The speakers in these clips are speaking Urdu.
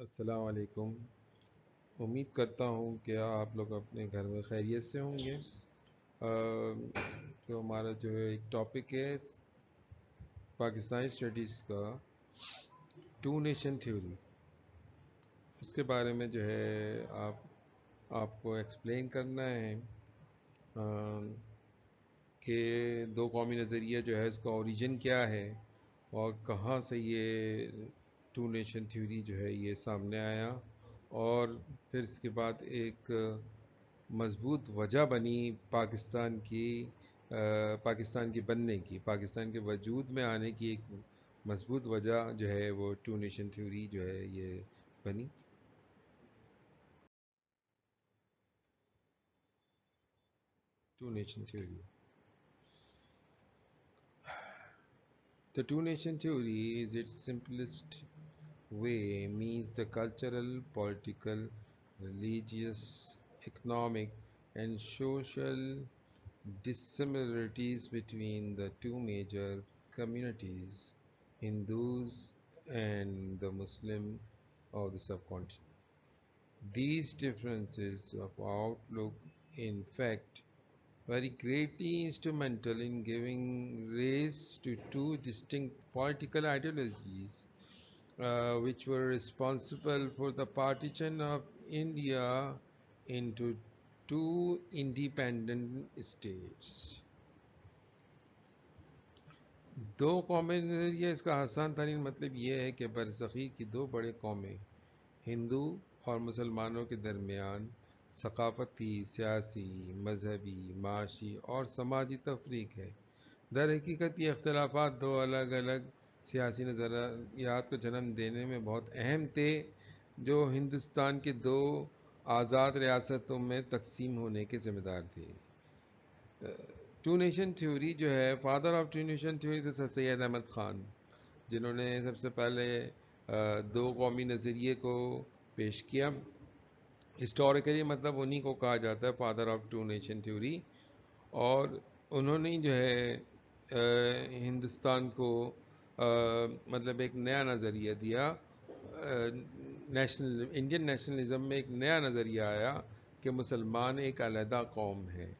السلام علیکم۔ امید کرتا ہوں کہ آپ لوگ اپنے گھر میں خیریت سے ہوں گے۔ تو ہمارا جو ہے ایک ٹاپک ہے پاکستانی اسٹڈیز کا ٹو نیشن تھیوری، اس کے بارے میں جو ہے آپ کو ایکسپلین کرنا ہے کہ دو قومی نظریہ جو ہے اس کا اوریجن کیا ہے اور کہاں سے یہ ٹو نیشن تھیوری جو ہے یہ سامنے آیا، اور پھر اس کے بعد ایک مضبوط وجہ بنی پاکستان کی بننے کی، پاکستان کے وجود میں آنے کی ایک مضبوط وجہ جو ہے وہ ٹو نیشن تھیوری جو ہے یہ بنی۔ Two nation theory, the two nation theory is its simplest way means the cultural, political, religious, economic, and social dissimilarities between the two major communities, Hindus and the Muslim of the subcontinent. These differences of outlook, in fact, very greatly instrumental in giving rise to two distinct political ideologies, which were responsible for the partition of India into two independent states. دو قومی نظریہ، اس کا آسان ترین مطلب یہ ہے کہ برصغیر کی دو بڑے قومیں ہندو اور مسلمانوں کے درمیان ثقافتی، سیاسی، مذہبی، معاشی اور سماجی تفریق ہے۔ در حقیقت یہ اختلافات دو الگ الگ سیاسی نظریات کو جنم دینے میں بہت اہم تھے، جو ہندوستان کے دو آزاد ریاستوں میں تقسیم ہونے کے ذمہ دار تھے۔ ٹو نیشن تھیوری جو ہے، father of two nation theory تھے سر سید احمد خان، جنہوں نے سب سے پہلے دو قومی نظریے کو پیش کیا۔ ہسٹوریکلی مطلب انہی کو کہا جاتا ہے father of two nation theory, اور انہوں نے جو ہے ہندوستان کو مطلب ایک نیا نظریہ دیا۔ انڈین نیشنلزم میں ایک نیا نظریہ آیا کہ مسلمان ایک علیحدہ قوم ہے۔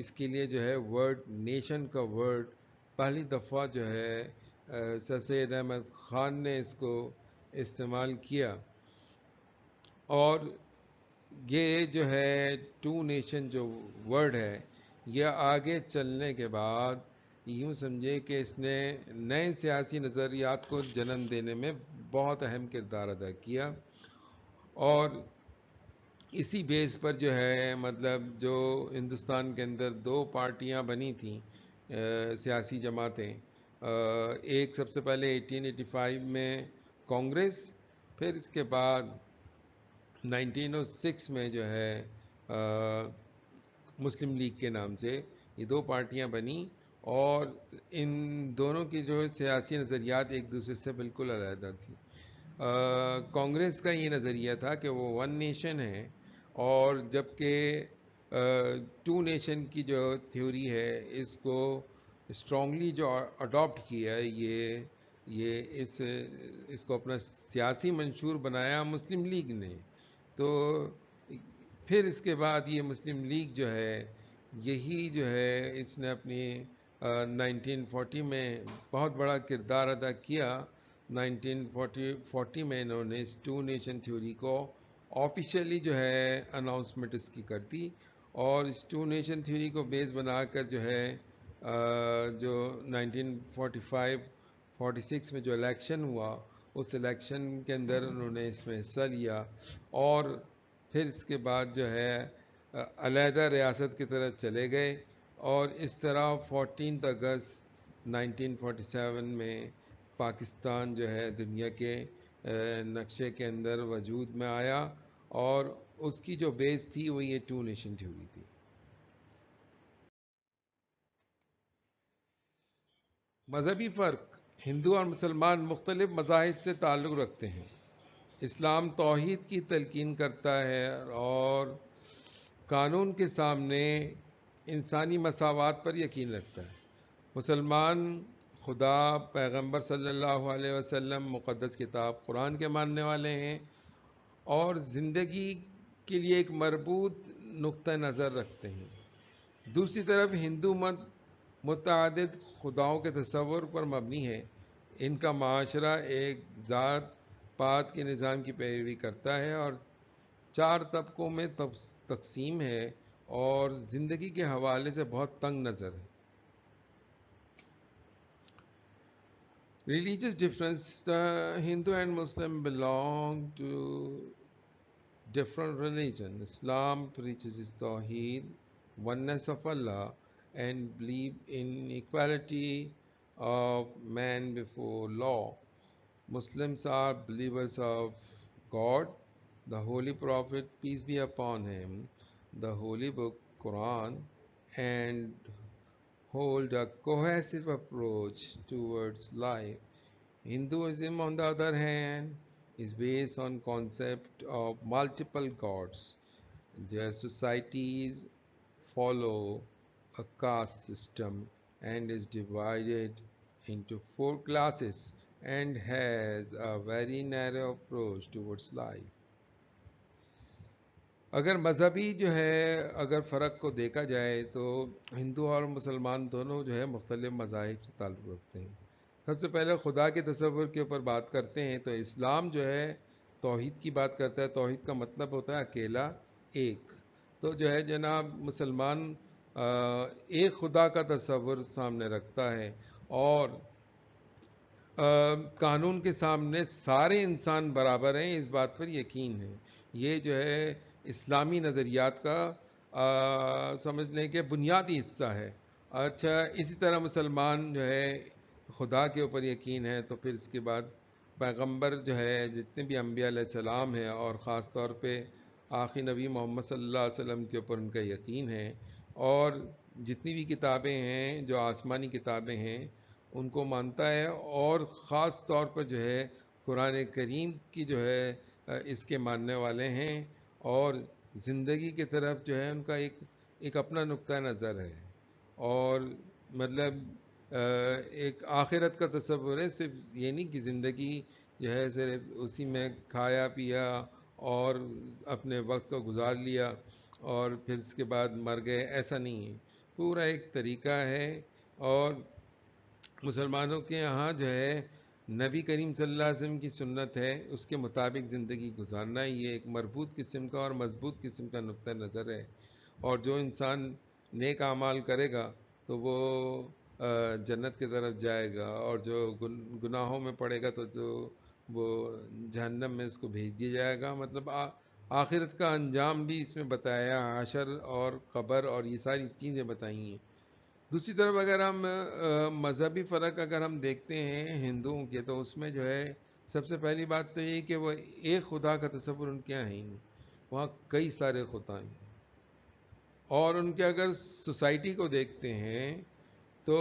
اس کے لیے جو ہے ورڈ نیشن کا ورڈ پہلی دفعہ جو ہے سر سید احمد خان نے اس کو استعمال کیا، اور یہ جو ہے ٹو نیشن جو ورڈ ہے یہ آگے چلنے کے بعد یوں سمجھے کہ اس نے نئے سیاسی نظریات کو جنم دینے میں بہت اہم کردار ادا کیا، اور اسی بیس پر جو ہے مطلب جو ہندوستان کے اندر دو پارٹیاں بنی تھیں، سیاسی جماعتیں، ایک سب سے پہلے 1885 میں کانگریس، پھر اس کے بعد 1906 میں جو ہے مسلم لیگ کے نام سے یہ دو پارٹیاں بنی، اور ان دونوں کی جو سیاسی نظریات ایک دوسرے سے بالکل علیحدہ تھی۔ کانگریس کا یہ نظریہ تھا کہ وہ ون نیشن ہے، اور جبکہ ٹو نیشن کی جو تھیوری ہے اس کو اسٹرانگلی جو اڈاپٹ کیا ہے، یہ اس کو اپنا سیاسی منشور بنایا مسلم لیگ نے۔ تو پھر اس کے بعد یہ مسلم لیگ جو ہے یہی جو ہے اس نے اپنی 1940 میں بہت بڑا کردار ادا کیا۔ 1940 میں انہوں نے اس ٹو نیشن تھیوری کو آفیشیلی جو ہے اناؤنسمنٹ اس کی کر دی، اور اس ٹو نیشن تھیوری کو بیس بنا کر جو ہے جو 1946 میں جو الیکشن ہوا، اس الیکشن کے اندر انہوں نے اس میں حصہ لیا، اور پھر اس کے بعد جو ہے علیحدہ ریاست کی طرف چلے گئے، اور اس طرح 14 اگست 1947 میں پاکستان جو ہے دنیا کے نقشے کے اندر وجود میں آیا، اور اس کی جو بیس تھی وہ یہ ٹو نیشن تھیوری تھی۔ مذہبی فرق: ہندو اور مسلمان مختلف مذاہب سے تعلق رکھتے ہیں۔ اسلام توحید کی تلقین کرتا ہے اور قانون کے سامنے انسانی مساوات پر یقین رکھتا ہے۔ مسلمان خدا، پیغمبر صلی اللہ علیہ وسلم، مقدس کتاب قرآن کے ماننے والے ہیں، اور زندگی کے لیے ایک مربوط نقطہ نظر رکھتے ہیں۔ دوسری طرف ہندو مت متعدد خداؤں کے تصور پر مبنی ہے۔ ان کا معاشرہ ایک ذات پات کے نظام کی پیروی کرتا ہے اور 4 طبقوں میں تقسیم ہے، اور زندگی کے حوالے سے بہت تنگ نظر ہے۔ Religious difference: the Hindu and Muslim belong to different religions. Islam preaches Tawheed, oneness of Allah, and belief in equality of man before law. Muslims are believers of God, the Holy Prophet, peace be upon him, the Holy Book, Quran, and hold a cohesive approach towards life. Hinduism, on the other hand, is based on concept of multiple gods. Their societies follow a caste system and is divided into 4 classes and has a very narrow approach towards life. اگر مذہبی جو ہے اگر فرق کو دیکھا جائے تو ہندو اور مسلمان دونوں جو ہے مختلف مذاہب سے تعلق رکھتے ہیں۔ سب سے پہلے خدا کے تصور کے اوپر بات کرتے ہیں تو اسلام جو ہے توحید کی بات کرتا ہے۔ توحید کا مطلب ہوتا ہے اکیلا ایک۔ تو جو ہے جناب مسلمان ایک خدا کا تصور سامنے رکھتا ہے، اور قانون کے سامنے سارے انسان برابر ہیں، اس بات پر یقین ہے۔ یہ جو ہے اسلامی نظریات کا سمجھنے کے بنیادی حصہ ہے۔ اچھا، اسی طرح مسلمان جو ہے خدا کے اوپر یقین ہے، تو پھر اس کے بعد پیغمبر جو ہے جتنے بھی انبیاء علیہ السلام ہیں، اور خاص طور پہ آخری نبی محمد صلی اللہ علیہ وسلم کے اوپر ان کا یقین ہے، اور جتنی بھی کتابیں ہیں جو آسمانی کتابیں ہیں ان کو مانتا ہے، اور خاص طور پر جو ہے قرآن کریم کی جو ہے اس کے ماننے والے ہیں، اور زندگی کی طرف جو ہے ان کا ایک اپنا نقطہ نظر ہے، اور مطلب ایک آخرت کا تصور ہے۔ صرف یہ نہیں کہ زندگی جو ہے صرف اسی میں کھایا پیا اور اپنے وقت کو گزار لیا اور پھر اس کے بعد مر گئے، ایسا نہیں ہے، پورا ایک طریقہ ہے۔ اور مسلمانوں کے یہاں جو ہے نبی کریم صلی اللہ علیہ وسلم کی سنت ہے، اس کے مطابق زندگی گزارنا، یہ ایک مربوط قسم کا اور مضبوط قسم کا نقطہ نظر ہے۔ اور جو انسان نیک اعمال کرے گا تو وہ جنت کی طرف جائے گا، اور جو گناہوں میں پڑے گا تو وہ جہنم میں اس کو بھیج دیا جائے گا۔ مطلب آخرت کا انجام بھی اس میں بتایا، حشر اور قبر اور یہ ساری چیزیں بتائی ہیں۔ دوسری طرف اگر ہم مذہبی فرق اگر ہم دیکھتے ہیں ہندوؤں کے، تو اس میں جو ہے سب سے پہلی بات تو یہ کہ وہ ایک خدا کا تصور ان کے یہاں ہے ہی نہیں، وہاں کئی سارے خدا ہیں۔ اور ان کے اگر سوسائٹی کو دیکھتے ہیں تو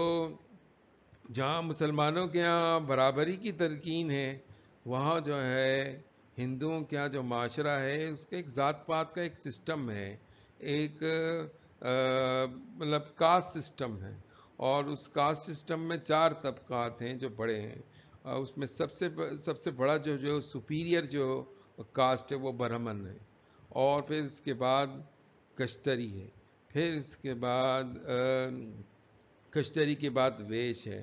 جہاں مسلمانوں کے یہاں برابری کی تلقین ہے، وہاں جو ہے ہندوؤں کے یہاں جو معاشرہ ہے اس کا ایک ذات پات کا ایک سسٹم ہے، ایک مطلب کاسٹ سسٹم ہے، اور اس کاسٹ سسٹم میں 4 طبقات ہیں جو بڑے ہیں۔ اس میں سب سے بڑا جو سپیریئر جو کاسٹ ہے وہ برہمن ہے، اور پھر اس کے بعد کشتری ہے، پھر اس کے بعد کشتری کے بعد ویش ہے،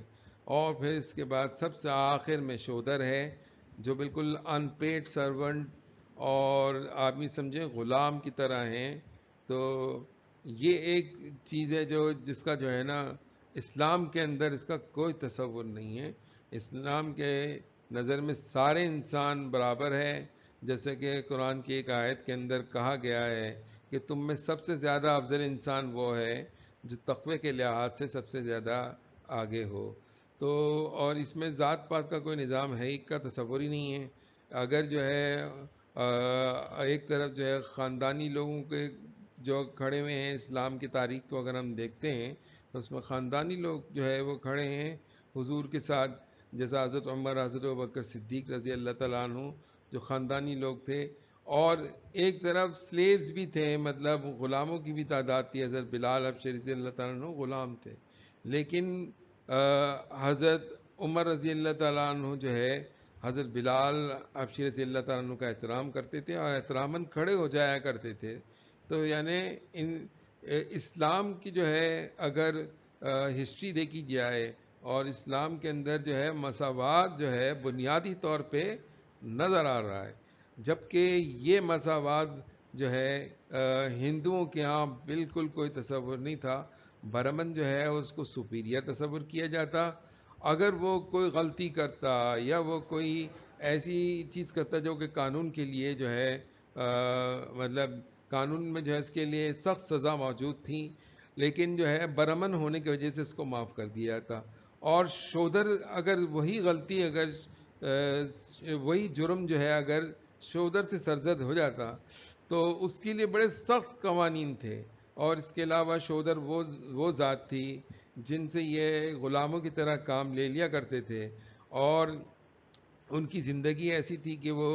اور پھر اس کے بعد سب سے آخر میں شودر ہے، جو بالکل ان پیڈ سرونٹ اور آدمی سمجھے غلام کی طرح ہیں۔ تو یہ ایک چیز ہے جس کا جو ہے نا اسلام کے اندر اس کا کوئی تصور نہیں ہے۔ اسلام کے نظر میں سارے انسان برابر ہے، جیسے کہ قرآن کی ایک آیت کے اندر کہا گیا ہے کہ تم میں سب سے زیادہ افضل انسان وہ ہے جو تقوی کے لحاظ سے سب سے زیادہ آگے ہو۔ تو اور اس میں ذات پات کا کوئی نظام ہے کا تصور ہی نہیں ہے۔ اگر جو ہے ایک طرف جو ہے خاندانی لوگوں کے جو کھڑے ہوئے ہیں، اسلام کی تاریخ کو اگر ہم دیکھتے ہیں تو اس میں خاندانی لوگ جو ہے وہ کھڑے ہیں حضور کے ساتھ، جیسا حضرت عمر، حضرت ابوبکر صدیق رضی اللہ تعالیٰ عنہ جو خاندانی لوگ تھے، اور ایک طرف سلیوز بھی تھے، مطلب غلاموں کی بھی تعداد تھی، حضرت بلال حبشی رضی اللہ تعالیٰ عنہ غلام تھے، لیکن حضرت عمر رضی اللہ تعالیٰ عنہ جو ہے حضرت بلال حبشی رضی اللہ تعالیٰ عنہ کا احترام کرتے تھے اور احتراماً کھڑے ہو جایا کرتے تھے. تو یعنی اسلام کی جو ہے اگر ہسٹری دیکھی جائے اور اسلام کے اندر جو ہے مساوات جو ہے بنیادی طور پہ نظر آ رہا ہے، جبکہ یہ مساوات جو ہے ہندوؤں کے ہاں بالکل کوئی تصور نہیں تھا. برہمن جو ہے اس کو سپیریئر تصور کیا جاتا. اگر وہ کوئی غلطی کرتا یا وہ کوئی ایسی چیز کرتا جو کہ قانون کے لیے جو ہے مطلب قانون میں جو ہے اس کے لیے سخت سزا موجود تھی، لیکن جو ہے برہمن ہونے کی وجہ سے اس کو معاف کر دیا جاتا. اور شودر اگر وہی غلطی اگر وہی جرم جو ہے اگر شودر سے سرزد ہو جاتا تو اس کے لیے بڑے سخت قوانین تھے. اور اس کے علاوہ شودر وہ ذات تھی جن سے یہ غلاموں کی طرح کام لے لیا کرتے تھے، اور ان کی زندگی ایسی تھی کہ وہ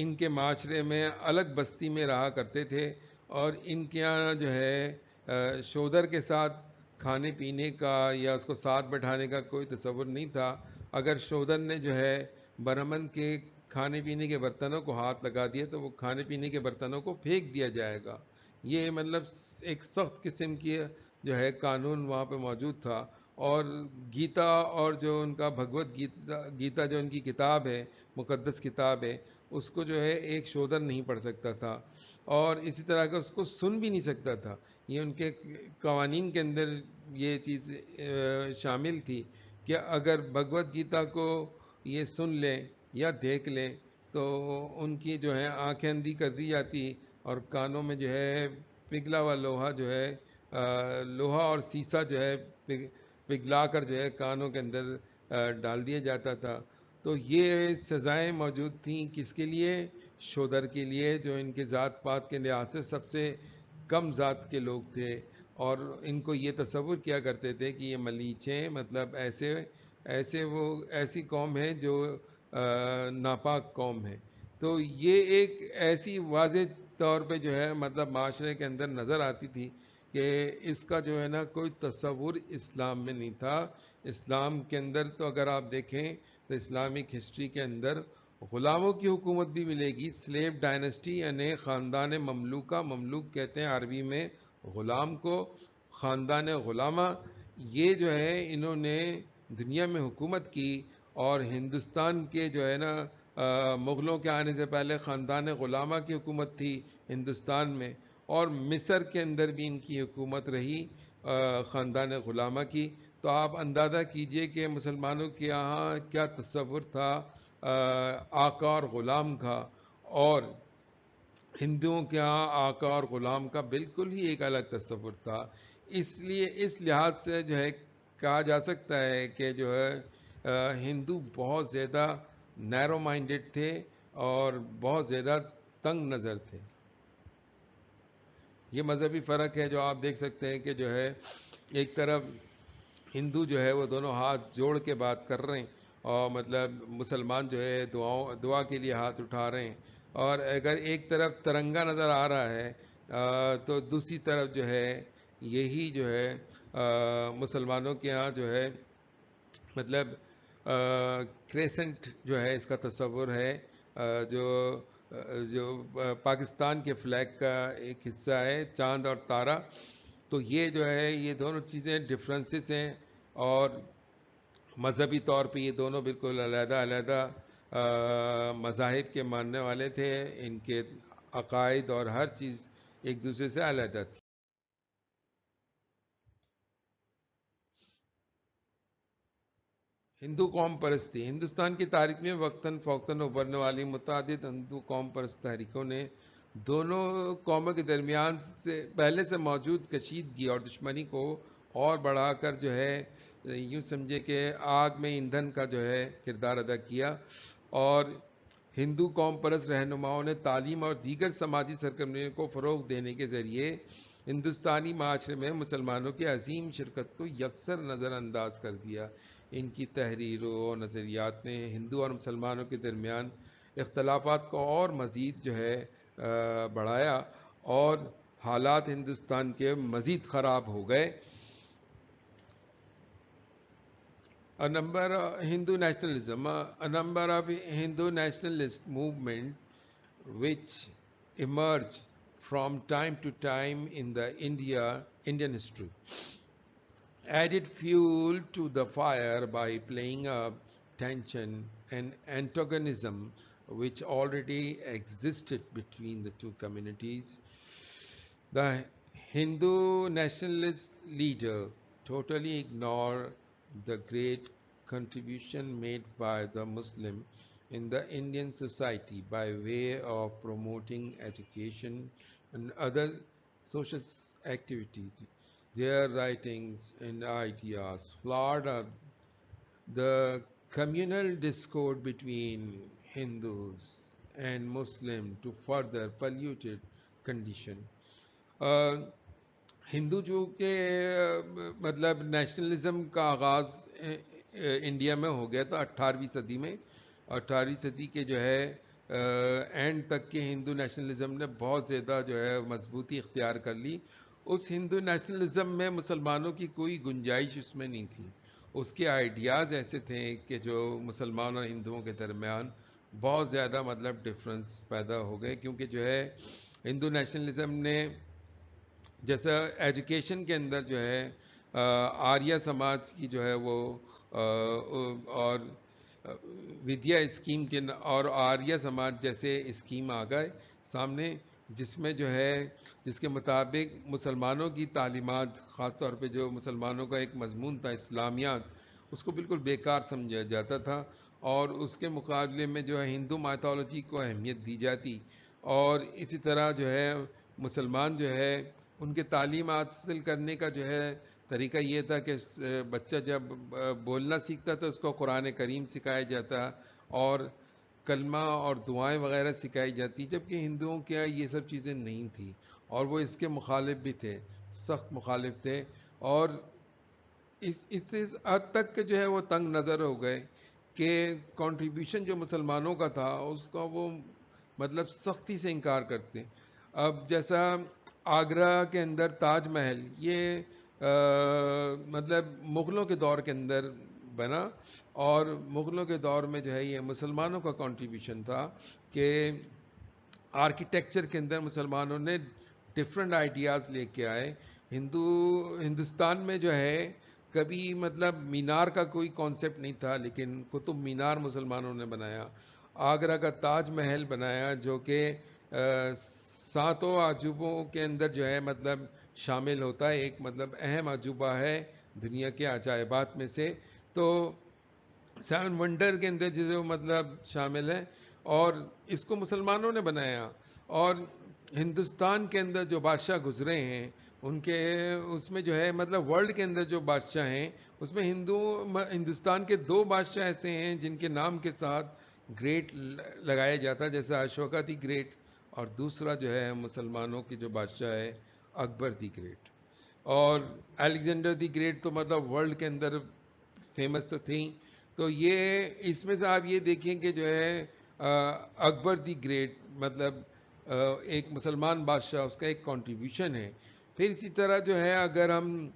ان کے معاشرے میں الگ بستی میں رہا کرتے تھے، اور ان کے یہاں جو ہے شودر کے ساتھ کھانے پینے کا یا اس کو ساتھ بٹھانے کا کوئی تصور نہیں تھا. اگر شودر نے جو ہے برہمن کے کھانے پینے کے برتنوں کو ہاتھ لگا دیا تو وہ کھانے پینے کے برتنوں کو پھینک دیا جائے گا. یہ مطلب ایک سخت قسم کی جو ہے قانون وہاں پہ موجود تھا. اور گیتا اور جو ان کا بھگوت گیتا جو ان کی کتاب ہے، مقدس کتاب ہے، اس کو جو ہے ایک شودر نہیں پڑھ سکتا تھا، اور اسی طرح کا اس کو سن بھی نہیں سکتا تھا. یہ ان کے قوانین کے اندر یہ چیز شامل تھی کہ اگر بھگوت گیتا کو یہ سن لیں یا دیکھ لیں تو ان کی جو ہے آنکھیں اندھی کر دی جاتی، اور کانوں میں جو ہے پگھلا ہوا لوہا جو ہے لوہا اور سیسا جو ہے پگھلا کر جو ہے کانوں کے اندر ڈال دیا جاتا تھا. تو یہ سزائیں موجود تھیں کس کے لیے؟ شودر کے لیے، جو ان کے ذات پات کے لحاظ سے سب سے کم ذات کے لوگ تھے، اور ان کو یہ تصور کیا کرتے تھے کہ یہ ملیچ ہیں، مطلب ایسی قوم ہے جو ناپاک قوم ہے. تو یہ ایک ایسی واضح طور پہ جو ہے مطلب معاشرے کے اندر نظر آتی تھی کہ اس کا جو ہے نا کوئی تصور اسلام میں نہیں تھا. اسلام کے اندر تو اگر آپ دیکھیں تو اسلامک ہسٹری کے اندر غلاموں کی حکومت بھی ملے گی. سلیو ڈائنسٹی یعنی خاندان مملوکہ، مملوک کہتے ہیں عربی میں غلام کو، خاندان غلامہ، یہ جو ہے انہوں نے دنیا میں حکومت کی. اور ہندوستان کے جو ہے نا مغلوں کے آنے سے پہلے خاندان غلامہ کی حکومت تھی ہندوستان میں، اور مصر کے اندر بھی ان کی حکومت رہی خاندان غلامہ کی. تو آپ اندازہ کیجئے کہ مسلمانوں کے یہاں کیا تصور تھا آقا اور غلام کا، اور ہندوؤں کے ہاں آقا اور غلام کا بالکل ہی ایک الگ تصور تھا. اس لیے اس لحاظ سے جو ہے کہا جا سکتا ہے کہ جو ہے ہندو بہت زیادہ نیرو مائنڈڈ تھے اور بہت زیادہ تنگ نظر تھے. یہ مذہبی فرق ہے جو آپ دیکھ سکتے ہیں کہ جو ہے ایک طرف ہندو جو ہے وہ دونوں ہاتھ جوڑ کے بات کر رہے ہیں، اور مطلب مسلمان جو ہے دعا کے لیے ہاتھ اٹھا رہے ہیں. اور اگر ایک طرف ترنگا نظر آ رہا ہے تو دوسری طرف جو ہے یہی جو ہے مسلمانوں کے ہاں جو ہے مطلب کریسنٹ جو ہے اس کا تصور ہے، جو جو پاکستان کے فلیگ کا ایک حصہ ہے، چاند اور تارا. تو یہ جو ہے یہ دونوں چیزیں ڈفرینسز ہیں، اور مذہبی طور پہ یہ دونوں بالکل علیحدہ علیحدہ مذاہب کے ماننے والے تھے. ان کے عقائد اور ہر چیز ایک دوسرے سے علیحدہ تھی. ہندو قوم پرستی ہندوستان کی تاریخ میں وقتاً فوقتاً ابھرنے والی متعدد ہندو قوم پرست تحریکوں نے دونوں قوموں کے درمیان سے پہلے سے موجود کشیدگی اور دشمنی کو اور بڑھا کر جو ہے یوں سمجھے کہ آگ میں ایندھن کا جو ہے کردار ادا کیا. اور ہندو قوم پرست رہنماؤں نے تعلیم اور دیگر سماجی سرگرمیوں کو فروغ دینے کے ذریعے ہندوستانی معاشرے میں مسلمانوں کی عظیم شرکت کو یکسر نظر انداز کر دیا. ان کی تحریروں اور نظریات نے ہندو اور مسلمانوں کے درمیان اختلافات کو اور مزید جو ہے بڑھایا، اور حالات ہندوستان کے مزید خراب ہو گئے. a number of Hindu nationalism, a number of Hindu nationalist movement which emerge from time to time in the Indian history, added fuel to the fire by playing up tension and antagonism which already existed between the two communities. The Hindu nationalist leader totally ignored the great contribution made by the Muslim in the Indian society by way of promoting education and other social activities. Their writings and ideas flawed up the communal discord between Hindus and Muslims to further polluted condition. ہندو جو کہ مطلب نیشنلزم کا آغاز انڈیا میں ہو گیا تھا 18ویں صدی میں. 18ویں صدی کے جو ہے اینڈ تک کے ہندو نیشنلزم نے بہت زیادہ جو ہے مضبوطی اختیار کر لی. اس ہندو نیشنلزم میں مسلمانوں کی کوئی گنجائش اس میں نہیں تھی. اس کے آئیڈیاز ایسے تھے کہ جو مسلمان اور ہندوؤں کے درمیان بہت زیادہ مطلب ڈفرنس پیدا ہو گئے, کیونکہ جو ہے ہندو نیشنلزم نے جیسا ایجوکیشن کے اندر جو ہے آریہ سماج کی جو ہے وہ اور ودیا اسکیم کے اور آریہ سماج جیسے اسکیم آ گئے سامنے, جس میں جو ہے جس کے مطابق مسلمانوں کی تعلیمات, خاص طور پہ جو مسلمانوں کا ایک مضمون تھا اسلامیات, اس کو بالکل بیکار سمجھا جاتا تھا, اور اس کے مقابلے میں جو ہے ہندو مائتھولوجی کو اہمیت دی جاتی. اور اسی طرح جو ہے مسلمان جو ہے ان کے تعلیم حاصل کرنے کا جو ہے طریقہ یہ تھا کہ بچہ جب بولنا سیکھتا تو اس کو قرآن کریم سکھایا جاتا اور کلمہ اور دعائیں وغیرہ سکھائی جاتی, جبکہ ہندوؤں کے یہ سب چیزیں نہیں تھیں اور وہ اس کے مخالف بھی تھے, سخت مخالف تھے. اور اس حد تک کہ جو ہے وہ تنگ نظر ہو گئے کہ کنٹریبیوشن جو مسلمانوں کا تھا اس کا وہ مطلب سختی سے انکار کرتے. اب جیسا آگرہ کے اندر تاج محل یہ مطلب مغلوں کے دور کے اندر بنا, اور مغلوں کے دور میں جو ہے یہ مسلمانوں کا کنٹریبیوشن تھا کہ آرکیٹیکچر کے اندر مسلمانوں نے ڈفرینٹ آئیڈیاز لے کے آئے. ہندوستان میں جو ہے کبھی مطلب مینار کا کوئی کانسیپٹ نہیں تھا, لیکن قطب مینار مسلمانوں نے بنایا. آگرہ کا تاج محل بنایا جو کہ 7 عجوبوں کے اندر جو ہے مطلب شامل ہوتا ہے, ایک مطلب اہم عجوبہ ہے دنیا کے عجائبات میں سے. تو 7 ونڈر کے اندر جو مطلب شامل ہے, اور اس کو مسلمانوں نے بنایا. اور ہندوستان کے اندر جو بادشاہ گزرے ہیں ان کے اس میں جو ہے مطلب ورلڈ کے اندر جو بادشاہ ہیں اس میں ہندوستان کے 2 بادشاہ ایسے ہیں جن کے نام کے ساتھ گریٹ لگایا جاتا ہے, جیسا اشوکا دی گریٹ, اور دوسرا جو ہے مسلمانوں کی جو بادشاہ ہے اکبر دی گریٹ. اور الیگزینڈر دی گریٹ تو مطلب ورلڈ کے اندر فیمس تو تھیں. تو یہ اس میں سے آپ یہ دیکھیں کہ جو ہے اکبر دی گریٹ مطلب ایک مسلمان بادشاہ, اس کا ایک کنٹریبیوشن ہے. پھر اسی طرح جو ہے اگر ہم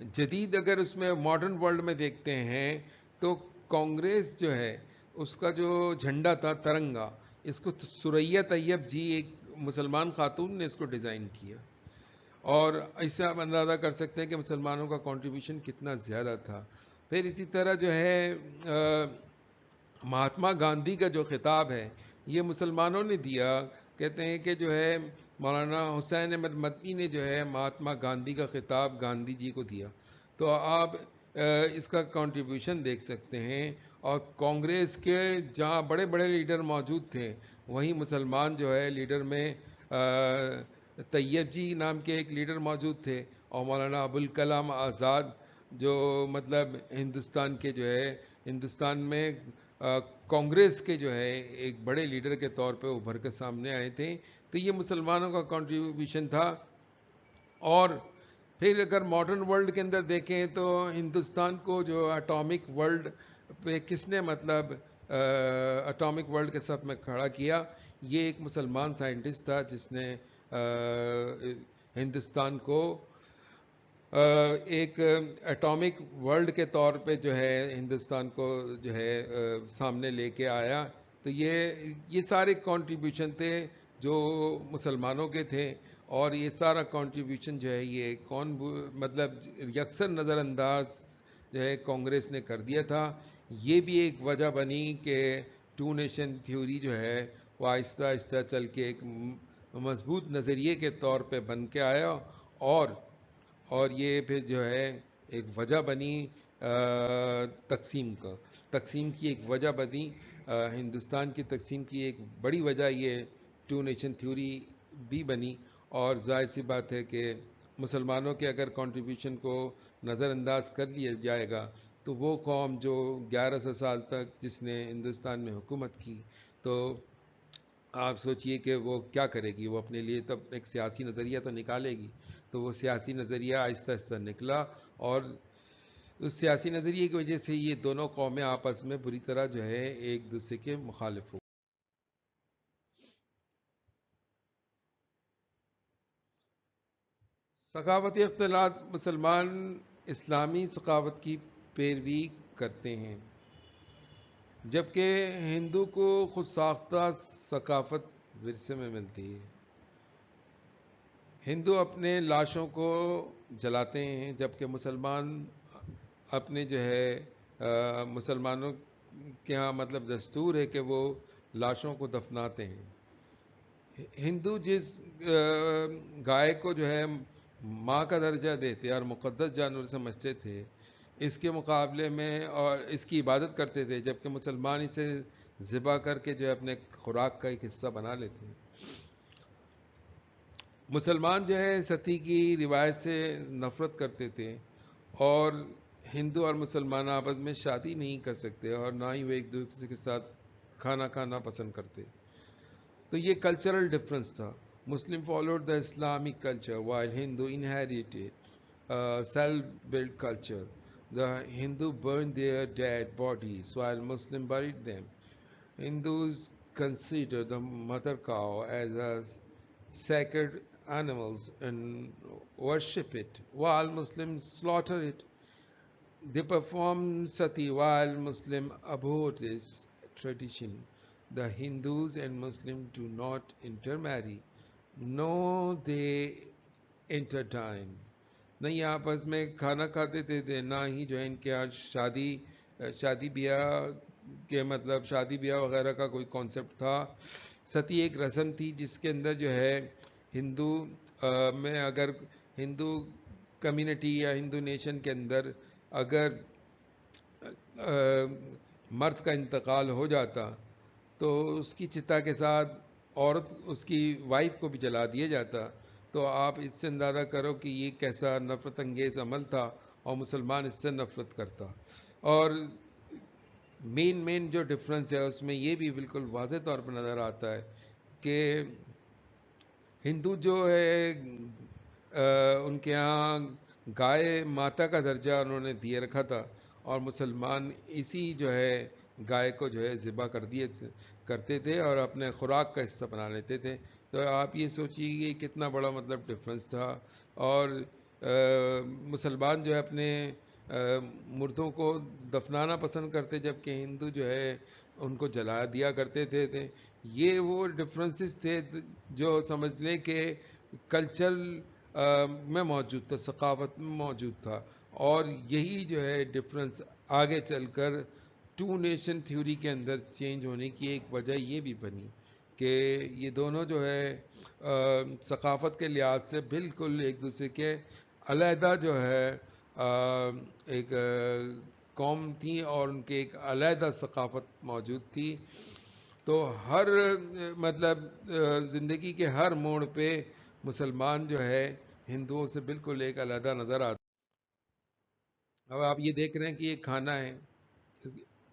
جدید اگر اس میں ماڈرن ورلڈ میں دیکھتے ہیں تو کانگریس جو ہے اس کا جو جھنڈا تھا ترنگا, اس کو سریا طیب جی ایک مسلمان خاتون نے اس کو ڈیزائن کیا, اور اس سے آپ اندازہ کر سکتے ہیں کہ مسلمانوں کا کنٹریبیوشن کتنا زیادہ تھا. پھر اسی طرح جو ہے مہاتما گاندھی کا جو خطاب ہے یہ مسلمانوں نے دیا. کہتے ہیں کہ جو ہے مولانا حسین احمد مدنی نے جو ہے مہاتما گاندھی کا خطاب گاندھی جی کو دیا. تو آپ اس کا کنٹریبیوشن دیکھ سکتے ہیں. اور کانگریس کے جہاں بڑے بڑے لیڈر موجود تھے وہیں مسلمان جو ہے لیڈر میں طیب جی نام کے ایک لیڈر موجود تھے, اور مولانا ابوالکلام آزاد جو مطلب ہندوستان کے جو ہے ہندوستان میں کانگریس کے جو ہے ایک بڑے لیڈر کے طور پہ ابھر کے سامنے آئے تھے. تو یہ مسلمانوں کا کنٹریبیوشن تھا. اور پھر اگر ماڈرن ورلڈ کے اندر دیکھیں تو ہندوستان کو جو اٹامک ورلڈ پہ کس نے مطلب اٹامک ورلڈ کے صف میں کھڑا کیا, یہ ایک مسلمان سائنٹسٹ تھا جس نے ہندوستان کو ایک ایٹامک ورلڈ کے طور پہ جو ہے ہندوستان کو جو ہے سامنے لے کے آیا. تو یہ سارے کنٹریبیوشن تھے جو مسلمانوں کے تھے, اور یہ سارا کنٹریبیوشن جو ہے یہ مطلب یکسر نظر انداز جو ہے کانگریس نے کر دیا تھا. یہ بھی ایک وجہ بنی کہ ٹو نیشن تھیوری جو ہے وہ آہستہ آہستہ چل کے ایک مضبوط نظریے کے طور پہ بن کے آیا, اور یہ پھر جو ہے ایک وجہ بنی تقسیم کی ایک وجہ بنی. ہندوستان کی تقسیم کی ایک بڑی وجہ یہ ٹو نیشن تھیوری بھی بنی. اور ظاہر سی بات ہے کہ مسلمانوں کے اگر کنٹریبیوشن کو نظر انداز کر لیا جائے گا تو وہ قوم جو 1100 سال تک جس نے ہندوستان میں حکومت کی, تو آپ سوچئے کہ وہ کیا کرے گی. وہ اپنے لیے تب ایک سیاسی نظریہ تو نکالے گی. تو وہ سیاسی نظریہ آہستہ آہستہ نکلا, اور اس سیاسی نظریے کی وجہ سے یہ دونوں قومیں آپس میں بری طرح جو ہے ایک دوسرے کے مخالف ہو. ثقافتی اختلاط مسلمان اسلامی ثقافت کی پیروی کرتے ہیں, جبکہ ہندو کو خود ساختہ ثقافت ورثے میں ملتی ہے. ہندو اپنے لاشوں کو جلاتے ہیں, جبکہ مسلمان اپنے جو ہے مسلمانوں کے ہاں مطلب دستور ہے کہ وہ لاشوں کو دفناتے ہیں. ہندو جس گائے کو جو ہے ماں کا درجہ دیتے اور مقدس جانور سمجھتے تھے, اس کے مقابلے میں اور اس کی عبادت کرتے تھے, جبکہ مسلمان اسے ذبح کر کے جو ہے اپنے خوراک کا ایک حصہ بنا لیتے ہیں. مسلمان جو ہے ستی کی روایت سے نفرت کرتے تھے, اور ہندو اور مسلمان آپس میں شادی نہیں کر سکتے, اور نہ ہی وہ ایک دوسرے کے ساتھ کھانا کھانا پسند کرتے. تو یہ کلچرل ڈفرنس تھا. Muslim followed the Islamic culture while Hindu inherited self build culture. The Hindu burn their dead bodies while Muslim buried them. Hindus consider the mother cow as a sacred animal and worship it, while Muslims slaughter it. They perform sati while Muslims abhor this tradition. The Hindus and Muslims do not intermarry. No, they intertwine. نہ ہی آپس میں کھانا کھاتے تھے, نہ ہی جو ہے ان کے یہاں شادی بیاہ کے مطلب شادی بیاہ وغیرہ کا کوئی کانسیپٹ تھا. ستی ایک رسم تھی جس کے اندر جو ہے ہندو میں اگر ہندو کمیونٹی یا ہندو نیشن کے اندر اگر مرد کا انتقال ہو جاتا تو اس کی چتا کے ساتھ عورت اس کی وائف کو بھی جلا دیا جاتا. تو آپ اس سے اندازہ کرو کہ یہ کیسا نفرت انگیز عمل تھا, اور مسلمان اس سے نفرت کرتا. اور مین جو ڈفرنس ہے اس میں یہ بھی بالکل واضح طور پر نظر آتا ہے کہ ہندو جو ہے ان کے ہاں گائے ماتا کا درجہ انہوں نے دیے رکھا تھا, اور مسلمان اسی جو ہے گائے کو جو ہے ذبح کرتے تھے اور اپنے خوراک کا حصہ بنا لیتے تھے. تو آپ یہ سوچیے کتنا بڑا مطلب ڈفرنس تھا. اور مسلمان جو ہے اپنے مردوں کو دفنانا پسند کرتے, جبکہ ہندو جو ہے ان کو جلا دیا کرتے تھے. یہ وہ ڈفرینسز تھے جو سمجھ لیں کہ کلچر میں موجود تھا, ثقافت میں موجود تھا. اور یہی جو ہے ڈفرینس آگے چل کر ٹو نیشن تھیوری کے اندر چینج ہونے کی ایک وجہ یہ بھی بنی کہ یہ دونوں جو ہے ثقافت کے لحاظ سے بالکل ایک دوسرے کے علیحدہ جو ہے ایک قوم تھی, اور ان کے ایک علیحدہ ثقافت موجود تھی. تو ہر مطلب زندگی کے ہر موڑ پہ مسلمان جو ہے ہندوؤں سے بالکل ایک علیحدہ نظر آتا. اب آپ یہ دیکھ رہے ہیں کہ یہ کھانا ہے,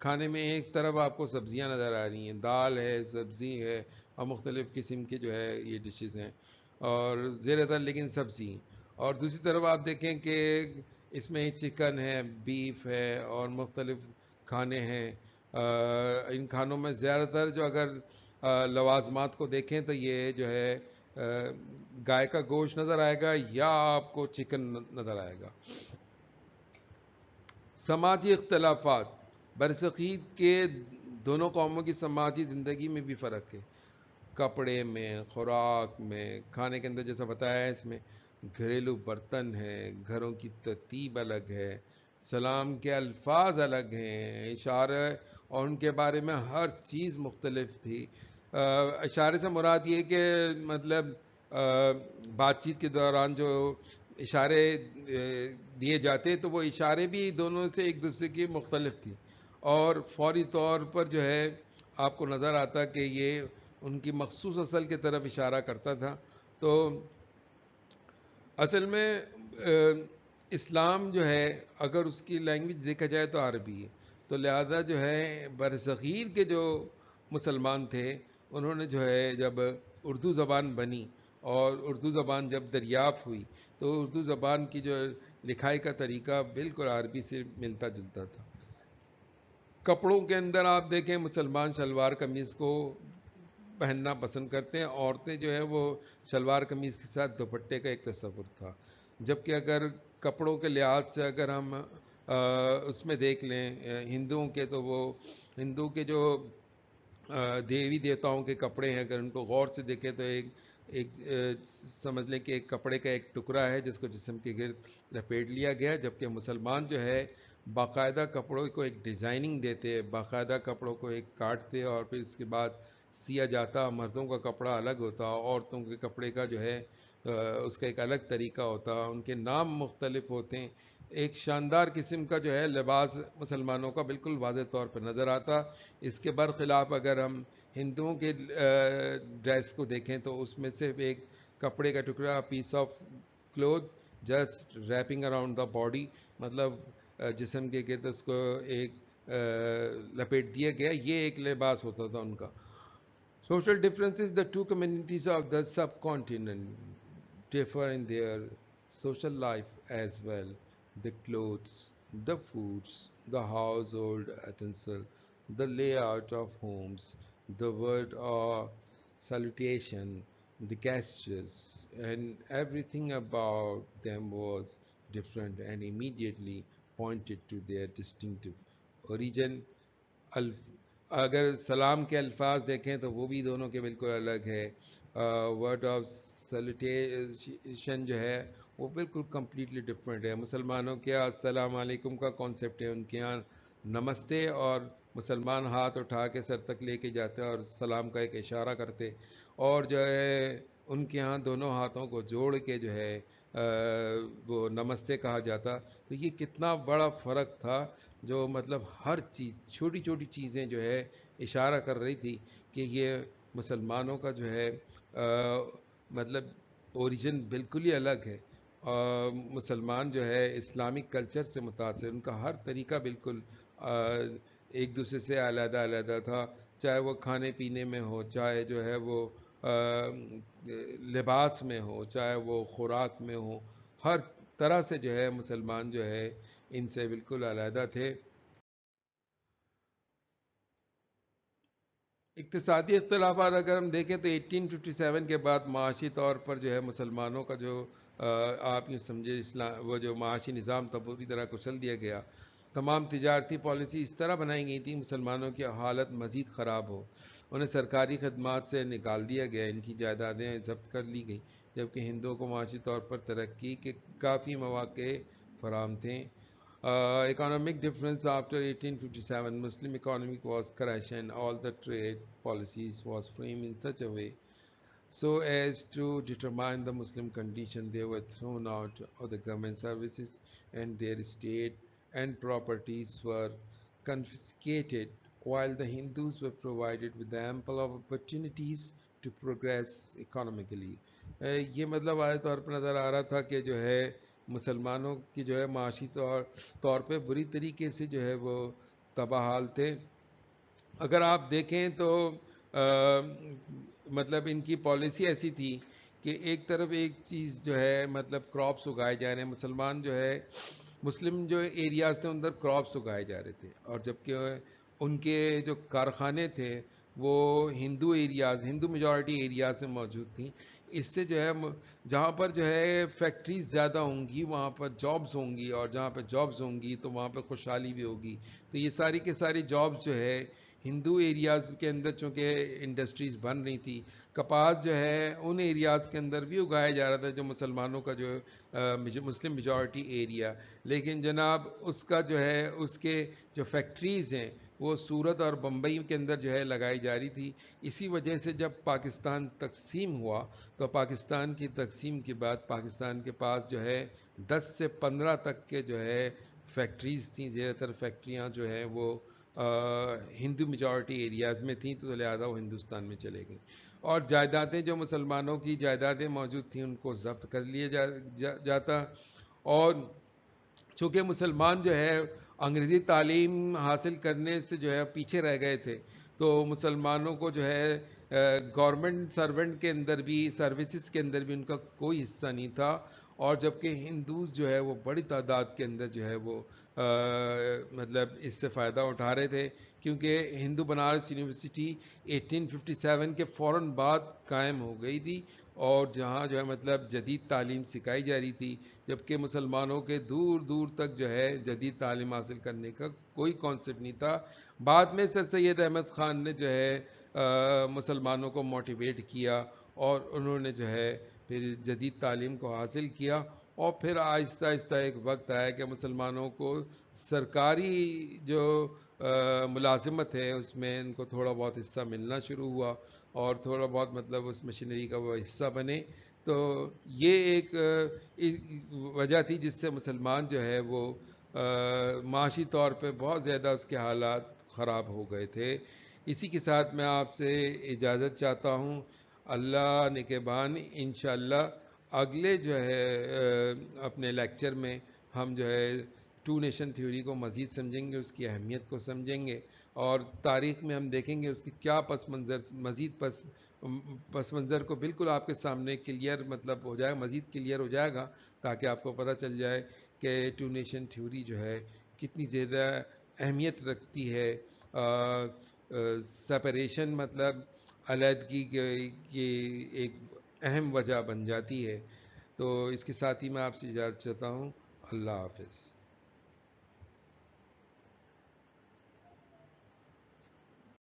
کھانے میں ایک طرف آپ کو سبزیاں نظر آ رہی ہیں, دال ہے, سبزی ہے, اور مختلف قسم کے جو ہے یہ ڈشز ہیں, اور زیر تر لیکن سبزی. اور دوسری طرف آپ دیکھیں کہ اس میں چکن ہے, بیف ہے, اور مختلف کھانے ہیں. ان کھانوں میں زیادہ تر جو اگر لوازمات کو دیکھیں تو یہ جو ہے گائے کا گوشت نظر آئے گا یا آپ کو چکن نظر آئے گا. سماجی اختلافات. برصغیر کے دونوں قوموں کی سماجی زندگی میں بھی فرق ہے. کپڑے میں، خوراک میں، کھانے کے اندر جیسا بتایا ہے اس میں گھریلو برتن ہے، گھروں کی ترتیب الگ ہے، سلام کے الفاظ الگ ہیں، اشارے اور ان کے بارے میں ہر چیز مختلف تھی. اشارے سے مراد یہ کہ مطلب بات چیت کے دوران جو اشارے دیے جاتے تو وہ اشارے بھی دونوں سے ایک دوسرے کی مختلف تھی اور فوری طور پر جو ہے آپ کو نظر آتا کہ یہ ان کی مخصوص اصل کی طرف اشارہ کرتا تھا. تو اصل میں اسلام جو ہے اگر اس کی لینگویج دیکھا جائے تو عربی ہے، تو لہذا جو ہے برصغیر کے جو مسلمان تھے انہوں نے جو ہے جب اردو زبان بنی اور اردو زبان جب دریافت ہوئی تو اردو زبان کی جو لکھائی کا طریقہ بالکل عربی سے ملتا جلتا تھا. کپڑوں کے اندر آپ دیکھیں مسلمان شلوار قمیض کو پہننا پسند کرتے ہیں، عورتیں جو ہے وہ شلوار قمیض کے ساتھ دوپٹے کا ایک تصور تھا. جبکہ اگر کپڑوں کے لحاظ سے اگر ہم اس میں دیکھ لیں ہندوؤں کے تو وہ ہندو کے جو دیوی دیوتاؤں کے کپڑے ہیں اگر ان کو غور سے دیکھیں تو ایک سمجھ لیں کہ ایک کپڑے کا ایک ٹکڑا ہے جس کو جسم کے گرد لپیٹ لیا گیا. جبکہ مسلمان جو ہے باقاعدہ کپڑوں کو ایک ڈیزائننگ دیتے، باقاعدہ کپڑوں کو ایک کاٹتے اور پھر اس کے بعد سیا جاتا. مردوں کا کپڑا الگ ہوتا، عورتوں کے کپڑے کا جو ہے اس کا ایک الگ طریقہ ہوتا، ان کے نام مختلف ہوتے ہیں. ایک شاندار قسم کا جو ہے لباس مسلمانوں کا بالکل واضح طور پر نظر آتا. اس کے برخلاف اگر ہم ہندوؤں کے ڈریس کو دیکھیں تو اس میں صرف ایک کپڑے کا ٹکڑا، piece of cloth just wrapping around the body, مطلب جسم کے گرد اس کو ایک لپیٹ دیا گیا، یہ ایک لباس ہوتا تھا ان کا. Social differences. The two communities of the subcontinent differ in their social life as well. The clothes, the foods, the household utensils, the layout of homes, the word of salutation, the gestures, and everything about them was different and immediately pointed to their distinctive origin. اگر سلام کے الفاظ دیکھیں تو وہ بھی دونوں کے بالکل الگ ہے. ورڈ آف سیلوٹیشن جو ہے وہ بالکل کمپلیٹلی ڈفرینٹ ہے. مسلمانوں کے یہاں السلام علیکم کا کانسیپٹ ہے، ان کے یہاں نمستے، اور مسلمان ہاتھ اٹھا کے سر تک لے کے جاتے اور سلام کا ایک اشارہ کرتے، اور جو ہے ان کے ہاں دونوں ہاتھوں کو جوڑ کے جو ہے وہ نمستے کہا جاتا. تو یہ کتنا بڑا فرق تھا جو مطلب ہر چیز چھوٹی چھوٹی چیزیں جو ہے اشارہ کر رہی تھی کہ یہ مسلمانوں کا جو ہے مطلب اوریجن بالکل ہی الگ ہے. مسلمان جو ہے اسلامک کلچر سے متاثر، ان کا ہر طریقہ بالکل ایک دوسرے سے علیحدہ علیحدہ تھا، چاہے وہ کھانے پینے میں ہو، چاہے جو ہے وہ لباس میں ہو، چاہے وہ خوراک میں ہو، ہر طرح سے جو ہے مسلمان جو ہے ان سے بالکل علیحدہ تھے. اقتصادی اختلافات اگر ہم دیکھیں تو 1857 کے بعد معاشی طور پر جو ہے مسلمانوں کا جو آپ یوں سمجھے اسلام وہ جو معاشی نظام تھا پوری طرح کچل دیا گیا. تمام تجارتی پالیسی اس طرح بنائی گئی تھی مسلمانوں کی حالت مزید خراب ہو. انہیں سرکاری خدمات سے نکال دیا گیا، ان کی جائیدادیں ضبط کر لی گئیں، جبکہ ہندوؤں کو معاشی طور پر ترقی کے کافی مواقع فراہم تھے. Economic difference after 1857, Muslim economy was crashed and all the trade policies was framed in such a way so as to determine the Muslim condition. They were thrown out of the government services and their estate and properties were confiscated, while the Hindus were provided with ample opportunities to progress economically. یہ مطلب واضح طور پر نظر آ رہا تھا کہ جو ہے مسلمانوں کی جو ہے معاشی طور پہ بری طریقے سے جو ہے وہ تباہ حال تھے. اگر آپ دیکھیں تو مطلب ان کی پالیسی ایسی تھی کہ ایک طرف ایک چیز جو ہے مطلب کراپس اگائے جا رہے ہیں، مسلمان جو ہے مسلم جو ایریاز تھے ان در کراپس اگائے جا رہے تھے، اور جبکہ ان کے جو کارخانے تھے وہ ہندو ایریاز، ہندو میجورٹی ایریاز میں موجود تھیں. اس سے جو ہے جہاں پر جو ہے فیکٹریز زیادہ ہوں گی وہاں پر جابز ہوں گی، اور جہاں پہ جابز ہوں گی تو وہاں پہ خوشحالی بھی ہوگی. تو یہ ساری کے ساری جابز جو ہے ہندو ایریاز کے اندر چونکہ انڈسٹریز بن رہی تھی. کپاس جو ہے ان ایریاز کے اندر بھی اگایا جا رہا تھا جو مسلمانوں کا جو مسلم میجورٹی ایریا. لیکن جناب اس کا جو ہے اس کے جو فیکٹریز ہیں وہ سورت اور بمبئی کے اندر جو ہے لگائی جا رہی تھی. اسی وجہ سے جب پاکستان تقسیم ہوا تو پاکستان کی تقسیم کے بعد پاکستان کے پاس جو ہے 10 سے 15 تک کے جو ہے فیکٹریز تھیں. زیادہ تر فیکٹریاں جو ہیں وہ ہندو میجورٹی ایریاز میں تھیں، تو لہذا وہ ہندوستان میں چلے گئیں. اور جائیدادیں جو مسلمانوں کی جائیدادیں موجود تھیں ان کو ضبط کر لیا جاتا. اور چونکہ مسلمان جو ہے انگریزی تعلیم حاصل کرنے سے جو ہے پیچھے رہ گئے تھے، تو مسلمانوں کو جو ہے گورنمنٹ سرونٹ کے اندر بھی، سروسز کے اندر بھی ان کا کوئی حصہ نہیں تھا. اور جبکہ ہندوز جو ہے وہ بڑی تعداد کے اندر جو ہے وہ مطلب اس سے فائدہ اٹھا رہے تھے، کیونکہ ہندو بنارس یونیورسٹی 1857 کے فوراً بعد قائم ہو گئی تھی، اور جہاں جو ہے مطلب جدید تعلیم سکھائی جا رہی تھی. جبکہ مسلمانوں کے دور دور تک جو ہے جدید تعلیم حاصل کرنے کا کوئی کانسیپٹ نہیں تھا. بعد میں سر سید احمد خان نے جو ہے مسلمانوں کو موٹیویٹ کیا، اور انہوں نے جو ہے پھر جدید تعلیم کو حاصل کیا. اور پھر آہستہ آہستہ ایک وقت آیا کہ مسلمانوں کو سرکاری جو ملازمت ہے اس میں ان کو تھوڑا بہت حصہ ملنا شروع ہوا، اور تھوڑا بہت مطلب اس مشینری کا وہ حصہ بنے. تو یہ ایک وجہ تھی جس سے مسلمان جو ہے وہ معاشی طور پہ بہت زیادہ اس کے حالات خراب ہو گئے تھے. اسی کے ساتھ میں آپ سے اجازت چاہتا ہوں. اللہ نگہبان. انشاءاللہ اگلے جو ہے اپنے لیکچر میں ہم جو ہے ٹو نیشن تھیوری کو مزید سمجھیں گے، اس کی اہمیت کو سمجھیں گے، اور تاریخ میں ہم دیکھیں گے اس کی کیا پس منظر، مزید پس منظر کو بالکل آپ کے سامنے کلیئر مطلب ہو جائے، مزید کلیئر ہو جائے گا، تاکہ آپ کو پتہ چل جائے کہ ٹو نیشن تھیوری جو ہے کتنی زیادہ اہمیت رکھتی ہے. سپریشن مطلب علیحدگی کی ایک اہم وجہ بن جاتی ہے. تو اس کے ساتھ ہی میں آپ سے اجازت چاہتا ہوں. اللہ حافظ.